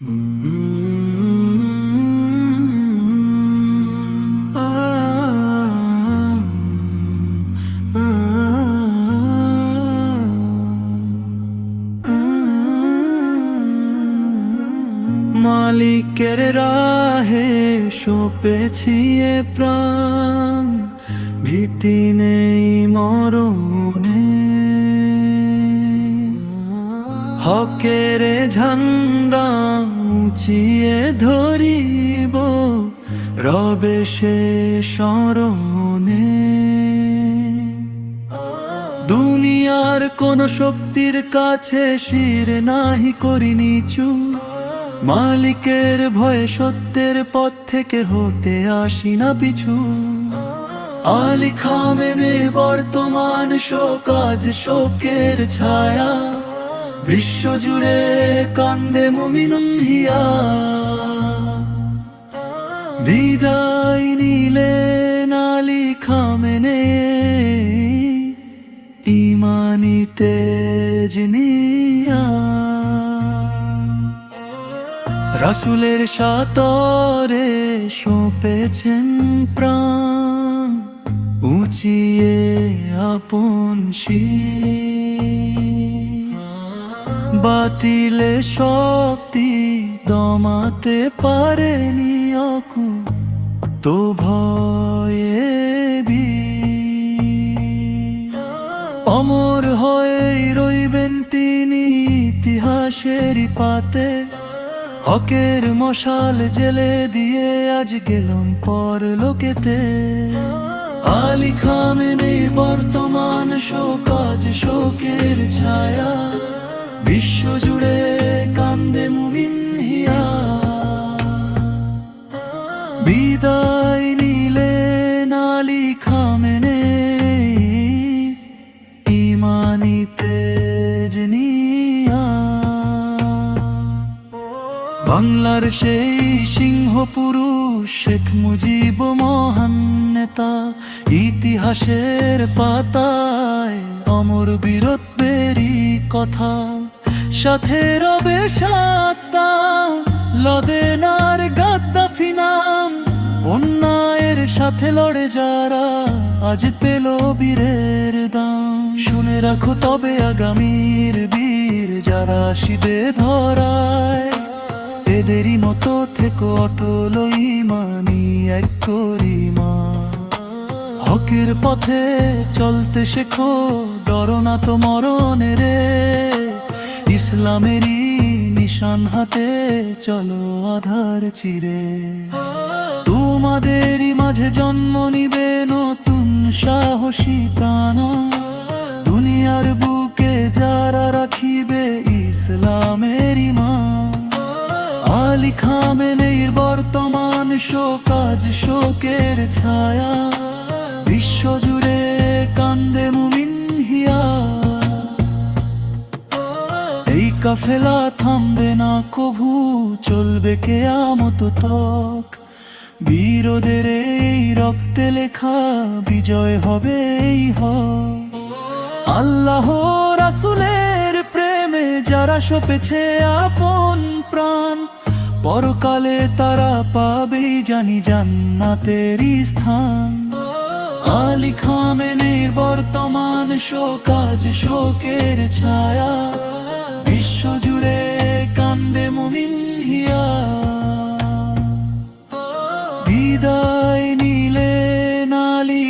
মালিকের রাহে সপেছি এ প্রাণ, ভীতি নেই মরণে। হকের ঝান্ডা উঁচিয়ে ধরিব রবে সে শরণে। দুনিয়ার কোন শক্তির কাছে শির নাহি করি নিচু, মালিকের ভয়ে সত্যের পথ থেকে হতে আসি না পিছু। আলী খামেনে বর্তমান শোক আজ শোকের ছায়া, বিশ্ব জুড়ে কান্দে মুমিন হিয়া। বিদায় নিলেন আলী খামেনে ইমানি তেজ নিয়া। রাসূলের সাতরে সঁপেছেন প্রাণ, উঁচিয়ে আপন শির। বাতিলে শক্তি দমাতে পারেনি অকু, তো ভয়ে বীর। অমর হয়ে রইবেন তিনি ইতিহাসের পাতে, হকের মশাল জেলে দিয়ে আজ গেলাম পরলোকেতে। আলী খামেনে বর্তমান শোক আজ শোকের ছায়া, বিশ্ব জুড়ে কান্দে মুমিন হিয়া। বিদায় নিলেন আলী খামেনে ইমানি তেজ নিয়া। বাংলার সেই সিংহ পুরুষ শেখ মুজিব মহান নেতা, ইতিহাসের পাতায় অমর বীরত্বেরই কথা। সাথে রবে সাত্তা লদেনার গাদ্দাফি নাম, অন্যায়ের সাথে লড়ে যারা আজ পেল বীরের দাম। শুনে রাখো তবে আগামীর বীর যারা আসিবে ধরায়, এদেরই মতো থেকো অটল ইমানি এক করিমা। হকের পথে চলতে শেখো, ডরো না তো মরণের। ইসলামেরই নিশান হাতে চলো আধার চিরে। তোমাদেরই মাঝে জন্ম নিবে নতুন সাহসী প্রাণ, দুনিয়ার বুকে যারা রাখিবে ইসলামের ঈমান। আলী খামেনেই বর্তমান শোক আজ শোকের ছায়া, বিশ্ব জুড়ে কান্দে মুমিন হিয়া। এই কাফেলা থামবে না কভু, চলবে কিয়ামত তক। বীরদের এই রক্তে লেখা বিজয় হবে এই হক। আল্লাহ রাসূলের প্রেমে যারা সপেছে আপন প্রাণ, পরকালে তারা পাবেই জানি জান্নাতের স্থান। আলী খামেনের বর্তমান শোক আজ শোকের ছায়া, বিশ্ব জুড়ে কান্দে মুমিন হিয়া। বিদায় নিলেন আলী